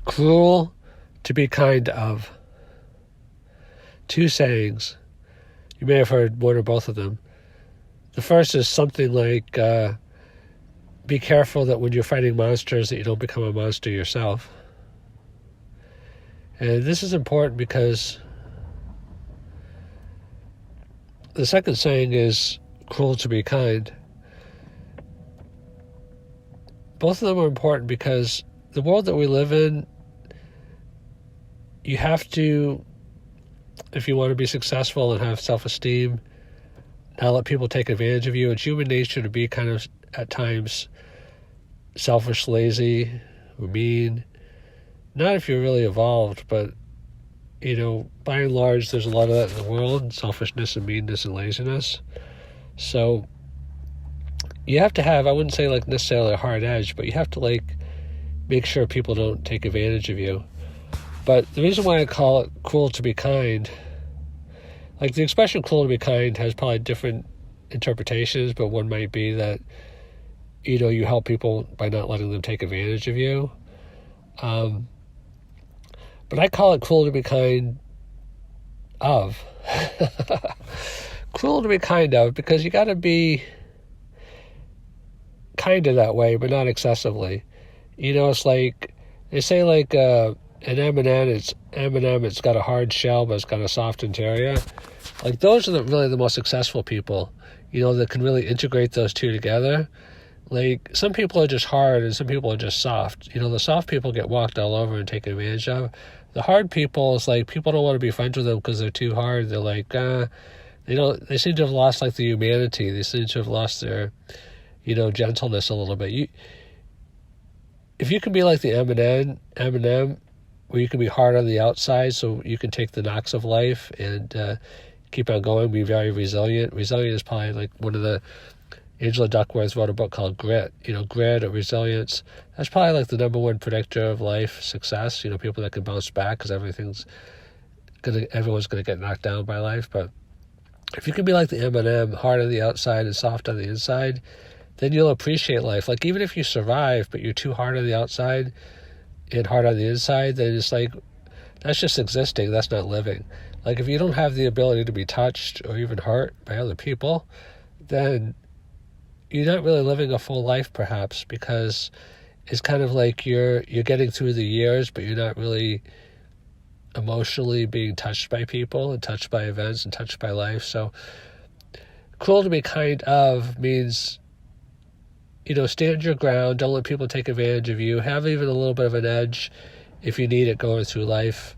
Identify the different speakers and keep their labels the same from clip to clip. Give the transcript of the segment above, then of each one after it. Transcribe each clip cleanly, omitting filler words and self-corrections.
Speaker 1: cruel to be kind of. Two sayings. You may have heard one or both of them. The first is something like, be careful that when you're fighting monsters that you don't become a monster yourself. And this is important because the second saying is cruel to be kind. Both of them are important because the world that we live in, you have to, if you want to be successful and have self-esteem, not let people take advantage of you. It's human nature to be kind of, at times, selfish, lazy, or mean. Not if you're really evolved, but, by and large, there's a lot of that in the world, selfishness and meanness and laziness. So you have to have, I wouldn't say like necessarily a hard edge, but you have to make sure people don't take advantage of you. But the reason why I call it cruel to be kind, the expression cruel to be kind has probably different interpretations, but one might be that, you help people by not letting them take advantage of you. But I call it cruel to be kind of. Cruel to be kind of, because you got to be kind of that way, but not excessively. It's like, they say an M&M, it's got a hard shell, but it's got a soft interior. Those are really the most successful people, that can really integrate those two together. Some people are just hard and some people are just soft. The soft people get walked all over and taken advantage of. The hard people, it's people don't want to be friends with them because they're too hard. They're they seem to have lost the humanity. They seem to have lost their, gentleness a little bit. If you can be like the M&M, where you can be hard on the outside so you can take the knocks of life and keep on going, be very resilient. Resilient is probably one of the, Angela Duckworth wrote a book called Grit. Grit or resilience. That's probably the number one predictor of life success. People that can bounce back because everyone's gonna get knocked down by life. But if you can be like the M&M, hard on the outside and soft on the inside, then you'll appreciate life. Even if you survive, but you're too hard on the outside and hard on the inside, then it's that's just existing. That's not living. If you don't have the ability to be touched or even hurt by other people, then you're not really living a full life, perhaps, because it's kind of you're getting through the years, but you're not really emotionally being touched by people and touched by events and touched by life. So cruel to be kind of means, stand your ground, don't let people take advantage of you, have even a little bit of an edge if you need it going through life,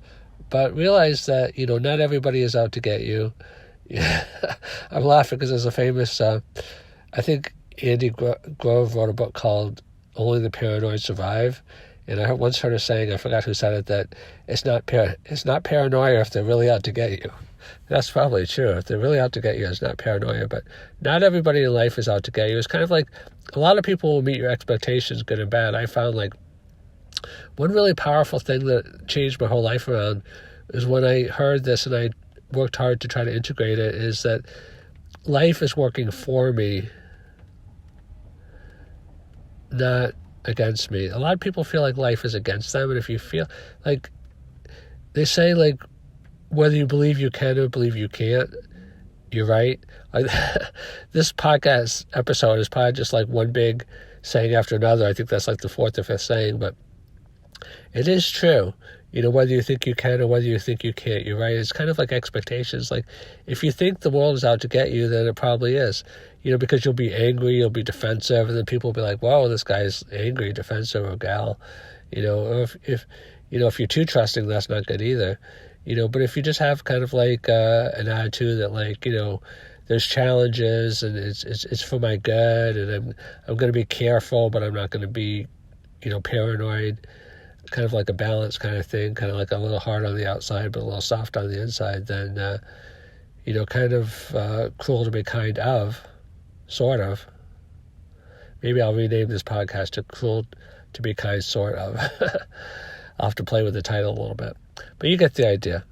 Speaker 1: but realize that, not everybody is out to get you. I'm laughing because there's a famous, I think Andy Grove wrote a book called Only the Paranoid Survive, and I once heard a saying, I forgot who said it, that it's not paranoia if they're really out to get you. That's probably true. If they're really out to get you, it's not paranoia, but not everybody in life is out to get you. It's kind of a lot of people will meet your expectations, good and bad. I found one really powerful thing that changed my whole life around is when I heard this and I worked hard to try to integrate it, is that life is working for me, not against me. A lot of people feel like life is against them, and if you feel they say whether you believe you can or believe you can't, you're right. This podcast episode is probably just one big saying after another. I think that's the fourth or fifth saying, but it is true. Whether you think you can or whether you think you can't, you're right. It's kind of like expectations. If you think the world is out to get you, then it probably is. Because you'll be angry, you'll be defensive, and then people will be like, "Whoa, this guy's angry, defensive, or gal." Or if you're too trusting, that's not good either. But if you just have kind of an attitude that there's challenges and it's for my good, and I'm going to be careful, but I'm not going to be, paranoid. Kind of like a balance kind of thing, kind of a little hard on the outside, but a little soft on the inside. Then, kind of cruel to be kind of, sort of. Maybe I'll rename this podcast to Cruel to be Kind, sort of. I'll have to play with the title a little bit, but you get the idea.